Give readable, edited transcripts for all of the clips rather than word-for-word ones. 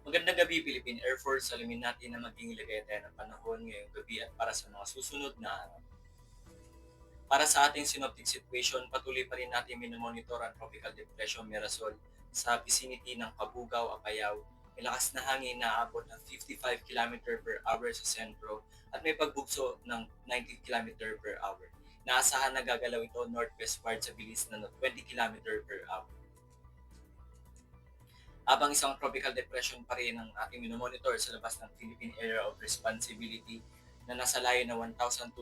Magandang gabi, Philippine Air Force. Alamin natin na maging ilagay tayo ng panahon ngayong gabi at para sa mga susunod na araw. Para sa ating synoptic situation, patuloy pa rin natin minomonitor ang Tropical Depression Mirasol sa vicinity ng Kabugao, Apayao. May lakas na hangin na aabot ng 55 km/h sa sentro at may pagbugso ng 90 km/h. Naasahan na gagalaw ito northwestward sa bilis na 20 km/h. Habang isang tropical depression pa rin ang ating minomonitor sa labas ng Philippine Area of Responsibility na nasa layo na 1,245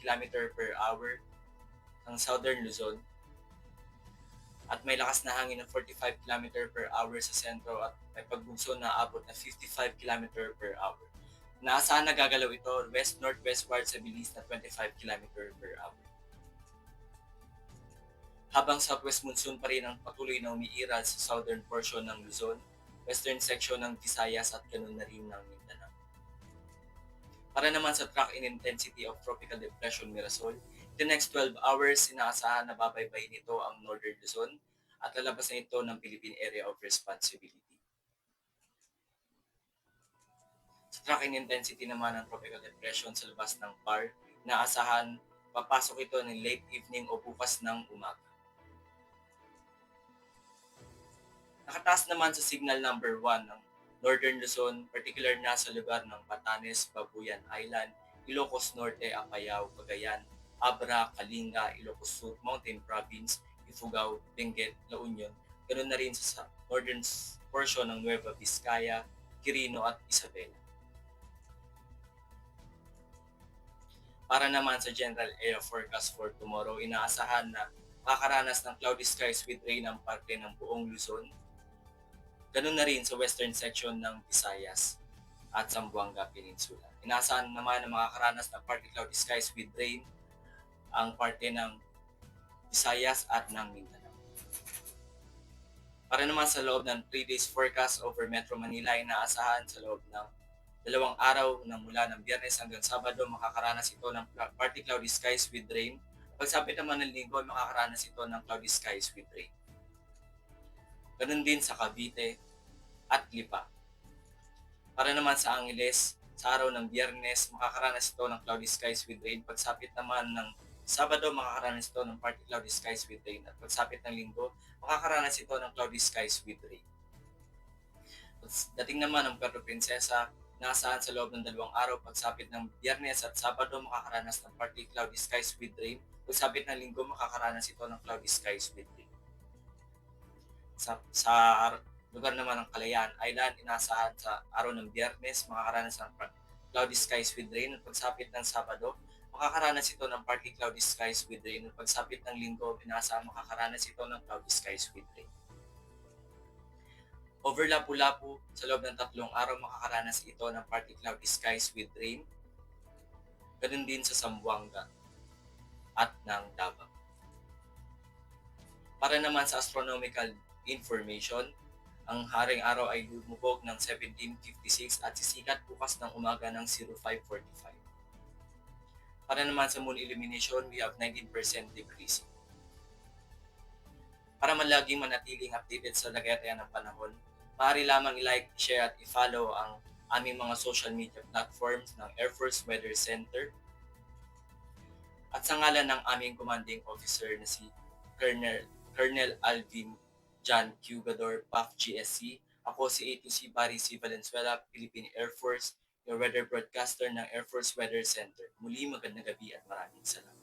km/h ng Southern Luzon at may lakas na hangin ng 45 km/h sa sentro at may pagbugso na abot na 55 km/h. Naasahan na gagalaw ito west-northwestward sa bilis na 25 km/h. Habang southwest monsoon pa rin ang patuloy na umiiral sa southern portion ng Luzon, western section ng Visayas at ganun na rin ng Mindanao. Para naman sa track in intensity of Tropical Depression Mirasol, the next 12 hours inaasahan na babaybayin nito ang Northern Luzon at lalabas na ito ng Philippine Area of Responsibility. Sa track in intensity naman ng Tropical Depression sa labas ng PAR, inaasahan papasok ito ng late evening o bukas ng umaga. Nakataas naman sa signal number 1 ng Northern Luzon, particular na sa lugar ng Batanes, Babuyan Island, Ilocos Norte, Apayao, Cagayan, Abra, Kalinga, Ilocos Sur, Mountain Province, Ifugao, Benguet, La Union, ganoon na rin sa northern portion ng Nueva Vizcaya, Quirino at Isabela. Para naman sa general area forecast for tomorrow, inaasahan na makakaranas ng cloudy skies with rain ang parte ng buong Luzon. Ganun na rin sa western section ng Visayas at Zamboanga Peninsula. Inaasahan naman na makakaranas ng partly cloudy skies with rain ang parte ng Visayas at ng Mindanao. Para naman sa loob ng 3 days forecast over Metro Manila, inaasahan sa loob ng 2 araw na mula ng Biyernes hanggang Sabado, makakaranas ito ng partly cloudy skies with rain. Pagsapit naman ng Linggo, makakaranas ito ng cloudy skies with rain. Ganun din sa Cavite at Lipa. Para naman sa Angeles, sa araw ng Biyernes, makakaranas ito ng cloudy skies with rain. Pagsapit naman ng Sabado, makakaranas ito ng partly cloudy skies with rain. At pagsapit ng Linggo, makakaranas ito ng cloudy skies with rain. Dating naman ng Puerto Princesa, naasahan sa loob ng 2 araw, pagsapit ng Biyernes at Sabado, makakaranas ng partly cloudy skies with rain. Pagsapit ng Linggo, makakaranas ito ng cloudy skies with rain. Sa lugar naman ng Kalayaan Island, inaasahan sa araw ng Biyernes, makakaranas ng cloudy skies with rain. At pagsapit ng Sabado, makakaranas ito ng partly cloudy skies with rain. At pagsapit ng Linggo, inaasahan makakaranas ito ng cloudy skies with rain. Over Lapu-Lapu, sa loob ng 3 araw, makakaranas ito ng partly cloudy skies with rain. Ganun din sa Zamboanga at ng Davao. Para naman sa astronomical information, ang haring araw ay lumubog ng 17:56 at sisikat bukas ng umaga ng 05:45. Para naman sa moon illumination, we have 19% decreasing. Para laging manatiling updated sa lagay ng panahon, maaari lamang i-like, share at i-follow ang aming mga social media platforms ng Air Force Weather Center. At sa ngalan ng aming commanding officer na si Colonel Alvin John Cugador, PAF GSC, ako si A2C Barry C. Valenzuela, Philippine Air Force, your weather broadcaster ng Air Force Weather Center. Muli magandang gabi at maraming salamat.